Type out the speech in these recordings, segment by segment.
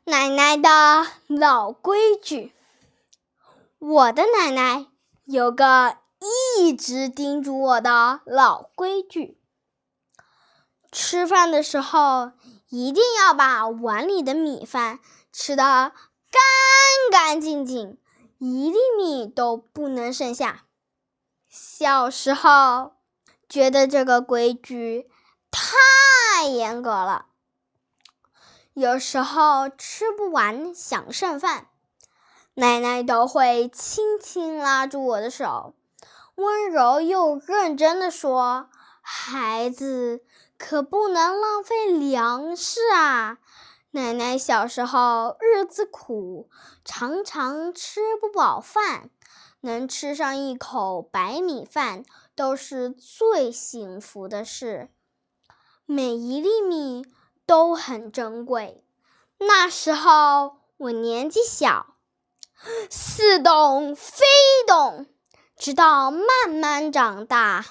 奶奶的老规矩。我的奶奶有个一直叮嘱我的老规矩，吃饭的时候一定要把碗里的米饭吃得干干净净，一粒米都不能剩下。小时候觉得这个规矩太严格了，有时候吃不完想剩饭，奶奶都会轻轻拉住我的手，温柔又认真地说：“孩子，可不能浪费粮食啊！”奶奶小时候日子苦，常常吃不饱饭，能吃上一口白米饭都是最幸福的事。每一粒米都很珍贵。那时候我年纪小，似懂非懂，直到慢慢长大，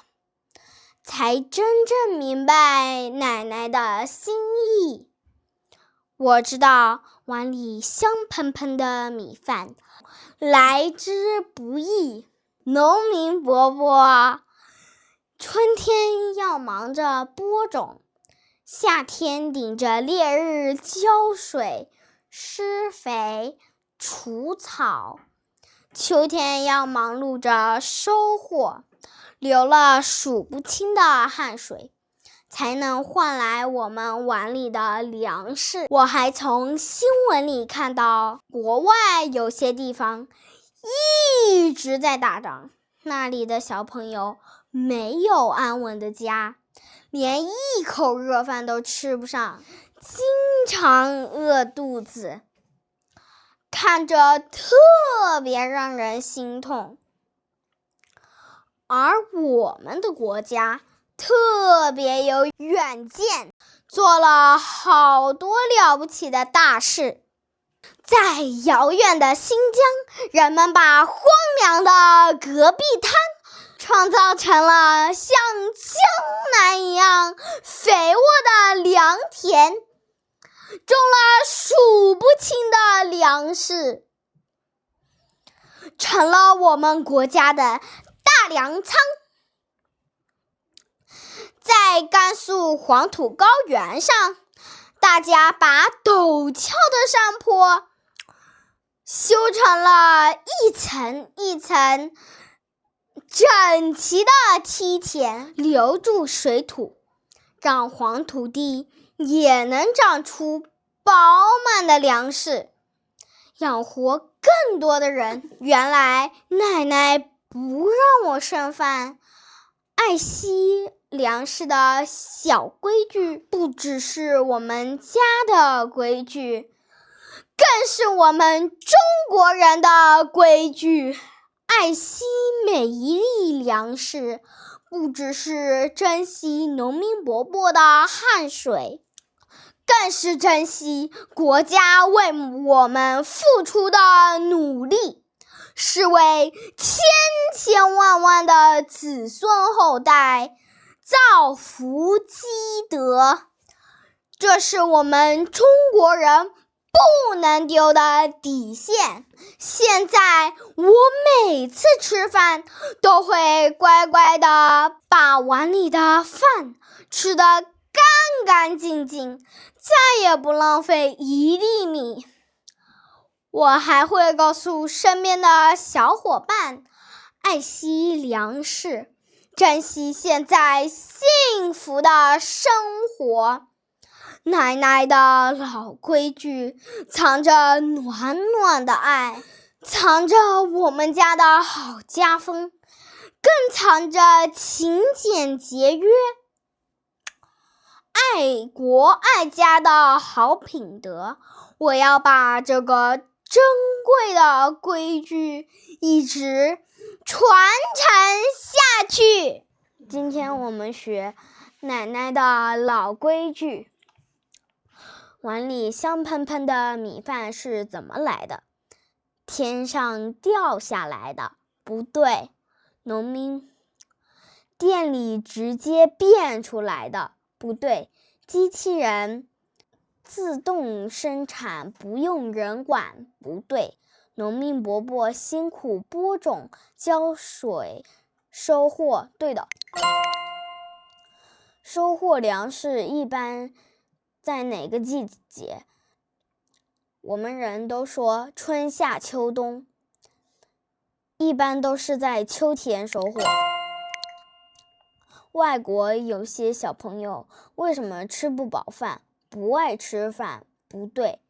才真正明白奶奶的心意。我知道碗里香喷喷的米饭来之不易，农民伯伯春天要忙着播种，夏天顶着烈日浇水、施肥、除草，秋天要忙碌着收获，流了数不清的汗水，才能换来我们碗里的粮食。我还从新闻里看到，国外有些地方一直在打仗，那里的小朋友没有安稳的家，连一口热饭都吃不上，经常饿肚子，看着特别让人心痛。而我们的国家特别有远见，做了好多了不起的大事。在遥远的新疆，人们把荒凉的戈壁滩创造成了像江南一样肥沃的良田，种了数不清的粮食，成了我们国家的大粮仓。在甘肃黄土高原上，大家把陡峭的山坡修成了一层一层整齐的梯田，留住水土，让黄土地也能长出饱满的粮食，养活更多的人。原来奶奶不让我剩饭，爱惜粮食的小规矩，不只是我们家的规矩，更是我们中国人的规矩。爱惜每一粒粮食，不只是珍惜农民伯伯的汗水，更是珍惜国家为我们付出的努力，是为千千万万的子孙后代造福积德。这是我们中国人不能丢的底线。现在我每次吃饭都会乖乖地把碗里的饭吃得干干净净，再也不浪费一粒米。我还会告诉身边的小伙伴，爱惜粮食，珍惜现在幸福的生活。奶奶的老规矩，藏着暖暖的爱，藏着我们家的好家风，更藏着勤俭节约、爱国爱家的好品德。我要把这个珍贵的规矩一直传承下去。今天我们学奶奶的老规矩。碗里香喷喷的米饭是怎么来的？天上掉下来的？不对。农民店里直接变出来的？不对。机器人自动生产，不用人管，不对。农民伯伯辛苦播种、浇水、收获，对的。收获粮食一般在哪个季节？我们人都说春夏秋冬，一般都是在秋天收获。外国有些小朋友为什么吃不饱饭？不爱吃饭，不对。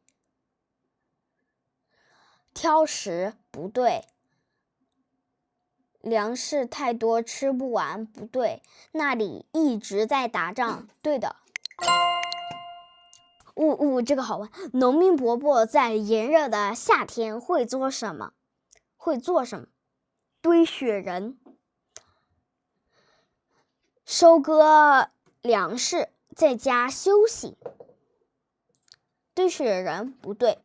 挑食，不对。粮食太多吃不完，不对。那里一直在打仗，对的。这个好玩。农民伯伯在炎热的夏天会做什么？堆雪人。收割粮食，在家休息。堆雪人，不对。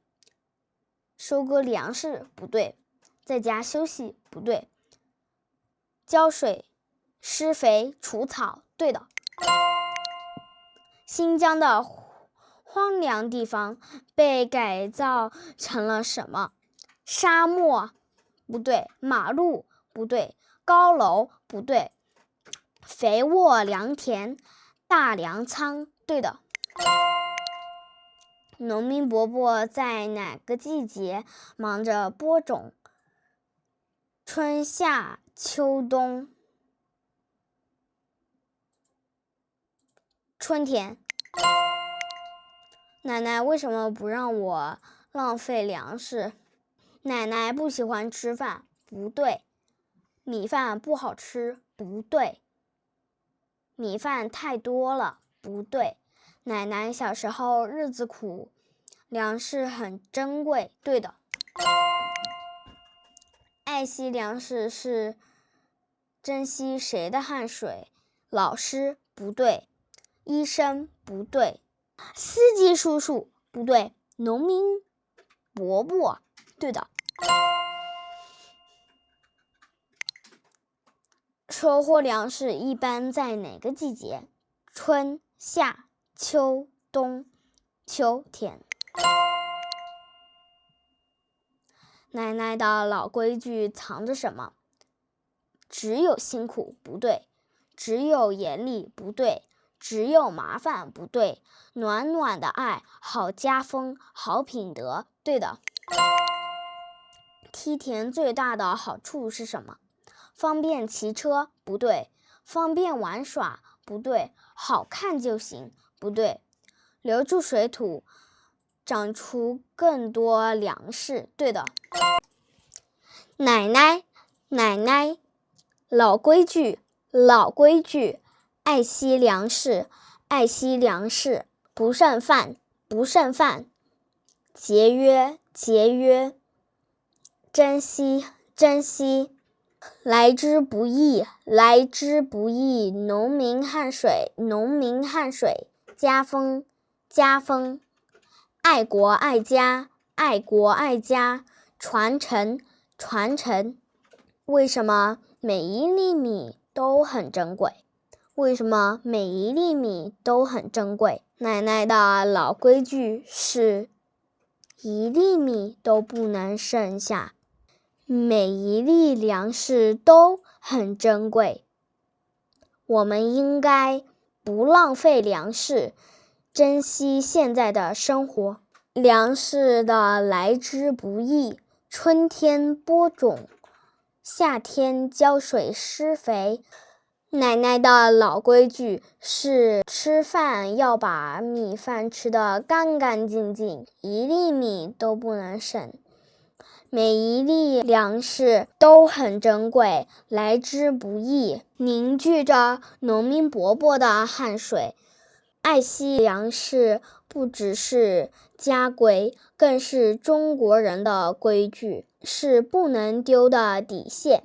收割粮食，不对。在家休息，不对。浇水、施肥、除草，对的。新疆的荒凉地方被改造成了什么？沙漠，不对。马路，不对。高楼，不对。肥沃良田、大粮仓，对的。农民伯伯在哪个季节忙着播种？春夏秋冬。春天。奶奶为什么不让我浪费粮食？奶奶不喜欢吃饭，不对。米饭不好吃，不对。米饭太多了，不对。奶奶小时候日子苦，粮食很珍贵，对的。爱惜粮食是珍惜谁的汗水？老师，不对。医生，不对。司机叔叔，不对。农民伯伯，对的。收获粮食一般在哪个季节？春夏秋冬。秋天。奶奶的老规矩藏着什么？只有辛苦，不对。只有严厉，不对。只有麻烦，不对。暖暖的爱，好家风，好品德，对的。梯田最大的好处是什么？方便骑车，不对。方便玩耍，不对。好看就行，不对。留住水土，长出更多粮食，对的。奶奶，老规矩，爱惜粮食，不剩饭，节约，珍惜，来之不易，农民汗水，家风，爱国爱家，传承。为什么每一粒米都很珍贵？奶奶的老规矩是一粒米都不能剩下，每一粒粮食都很珍贵。我们应该不浪费粮食，珍惜现在的生活。粮食的来之不易，春天播种，夏天浇水施肥。奶奶的老规矩是吃饭要把米饭吃得干干净净，一粒米都不能省。每一粒粮食都很珍贵，来之不易，凝聚着农民伯伯的汗水。爱惜粮食不只是家规，更是中国人的规矩，是不能丢的底线。